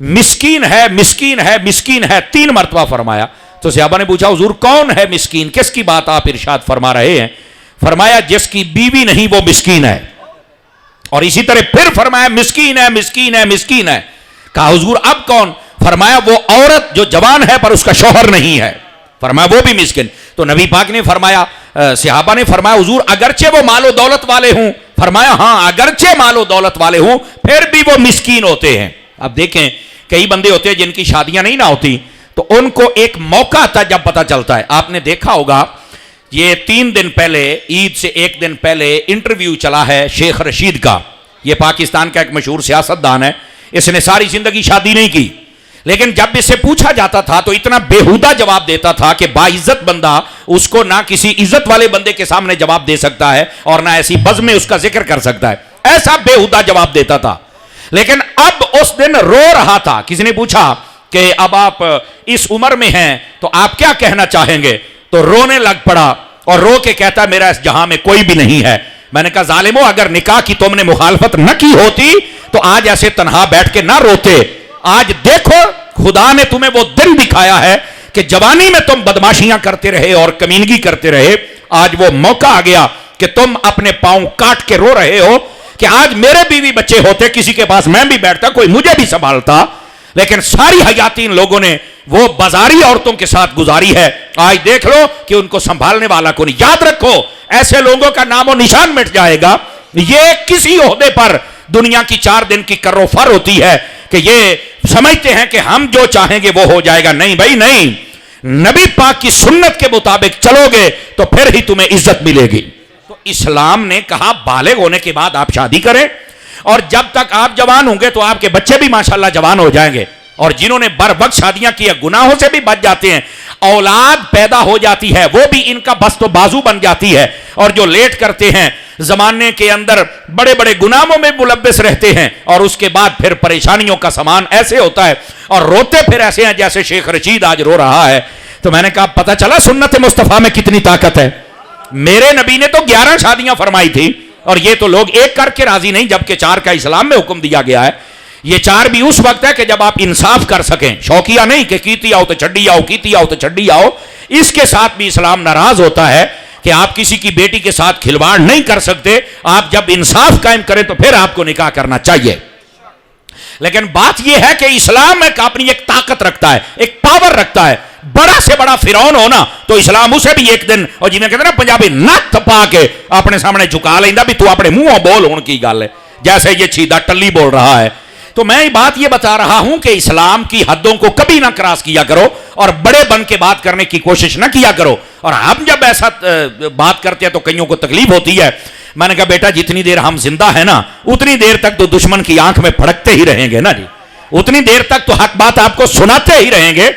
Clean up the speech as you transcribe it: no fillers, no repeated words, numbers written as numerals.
مسکین ہے مسکین ہے مسکین ہے 3 مرتبہ فرمایا. تو صحابہ نے پوچھا حضور کون ہے مسکین, کس کی بات آپ ارشاد فرما رہے ہیں؟ فرمایا جس کی بیوی نہیں وہ مسکین ہے. اور اسی طرح پھر فرمایا مسکین ہے مسکین ہے مسکین ہے. کہا حضور اب کون؟ فرمایا وہ عورت جو جوان ہے پر اس کا شوہر نہیں ہے, فرمایا وہ بھی مسکین. تو نبی پاک نے فرمایا, صحابہ نے فرمایا حضور اگرچہ وہ مال و دولت والے ہوں؟ فرمایا ہاں اگرچہ مال و دولت والے ہوں پھر بھی وہ مسکین ہوتے ہیں. اب دیکھیں کئی بندے ہوتے ہیں جن کی شادیاں نہیں نہ ہوتی تو ان کو ایک موقع آتا ہے جب پتہ چلتا ہے. آپ نے دیکھا ہوگا یہ 3 دن پہلے عید سے 1 دن پہلے انٹرویو چلا ہے شیخ رشید کا. یہ پاکستان کا ایک مشہور سیاستدان ہے, اس نے ساری زندگی شادی نہیں کی, لیکن جب اس سے پوچھا جاتا تھا تو اتنا بےہودہ جواب دیتا تھا کہ باعزت بندہ اس کو نہ کسی عزت والے بندے کے سامنے جواب دے سکتا ہے اور نہ ایسی بز میں اس کا ذکر کر سکتا ہے. ایسا بےہودہ جواب دیتا تھا. لیکن اب اس دن رو رہا تھا. کسی نے پوچھا کہ اب آپ اس عمر میں ہیں تو آپ کیا کہنا چاہیں گے؟ تو رونے لگ پڑا اور رو کے کہتا میرا اس جہاں میں کوئی بھی نہیں ہے. میں نے کہا ظالمو اگر نکاح کی تم نے مخالفت نہ کی ہوتی تو آج ایسے تنہا بیٹھ کے نہ روتے. آج دیکھو خدا نے تمہیں وہ دن دکھایا ہے کہ جوانی میں تم بدماشیاں کرتے رہے اور کمینگی کرتے رہے. آج وہ موقع آ گیا کہ تم اپنے پاؤں کاٹ کے رو رہے ہو کہ آج میرے بیوی بچے ہوتے کسی کے پاس میں بھی بیٹھتا کوئی مجھے بھی سنبھالتا. لیکن ساری حیاتی ان لوگوں نے وہ بازاری عورتوں کے ساتھ گزاری ہے. آج دیکھ لو کہ ان کو سنبھالنے والا کو نہیں. یاد رکھو ایسے لوگوں کا نام و نشان مٹ جائے گا. یہ کسی عہدے پر دنیا کی 4 دن کی کر و فر ہوتی ہے کہ یہ سمجھتے ہیں کہ ہم جو چاہیں گے وہ ہو جائے گا. نہیں بھائی نہیں, نبی پاک کی سنت کے مطابق چلو گے تو پھر ہی تمہیں عزت ملے گی. تو اسلام نے کہا بالغ ہونے کے بعد آپ شادی کریں اور جب تک آپ جوان ہوں گے تو آپ کے بچے بھی ماشاءاللہ جوان ہو جائیں گے. اور جنہوں نے بر وقت شادیاں کی گناہوں سے بھی بچ جاتے ہیں, اولاد پیدا ہو جاتی ہے, وہ بھی ان کا بست و بازو بن جاتی ہے. اور جو لیٹ کرتے ہیں زمانے کے اندر بڑے بڑے گناہوں میں ملبس رہتے ہیں اور اس کے بعد پھر پریشانیوں کا سامان ایسے ہوتا ہے اور روتے پھر ایسے ہیں جیسے شیخ رشید آج رو رہا ہے. تو میں نے کہا پتہ چلا سنت مصطفیٰ میں کتنی طاقت ہے. میرے نبی نے تو 11 شادیاں فرمائی تھی اور یہ تو لوگ ایک کر کے راضی نہیں, جبکہ 4 کا اسلام میں حکم دیا گیا ہے. یہ 4 بھی اس وقت ہے کہ جب آپ انصاف کر سکیں, شوقیہ نہیں کہ کیتی آؤ تو چھڈی آؤ, کیتی آؤ تو چھڈی آؤ. اس کے ساتھ بھی اسلام ناراض ہوتا ہے کہ آپ کسی کی بیٹی کے ساتھ کھلواڑ نہیں کر سکتے. آپ جب انصاف قائم کریں تو پھر آپ کو نکاح کرنا چاہیے. لیکن بات یہ ہے کہ اسلام اپنی ایک طاقت رکھتا ہے, ایک پاور رکھتا ہے. بڑا سے بڑا فرعون ہونا تو اسلام اسے بھی ایک دن, اور جنہیں کہتے ہیں نا پنجابی, نت پا کے اپنے سامنے جھکا لینا بھی تو اپنے منہ بول ہون کی گل ہے, جیسے یہ چھیدہ ٹلی بول رہا ہے. تو میں بات یہ بتا رہا ہوں کہ اسلام کی حدوں کو کبھی نہ کراس کیا کرو اور بڑے بن کے بات کرنے کی کوشش نہ کیا کرو. اور ہم جب ایسا بات کرتے ہیں تو کئیوں کو تکلیف ہوتی ہے. میں نے کہا بیٹا جتنی دیر ہم زندہ ہیں نا اتنی دیر تک تو دشمن کی آنکھ میں پھڑکتے ہی رہیں گے نا جی, اتنی دیر تک تو حق بات آپ کو سناتے ہی رہیں گے.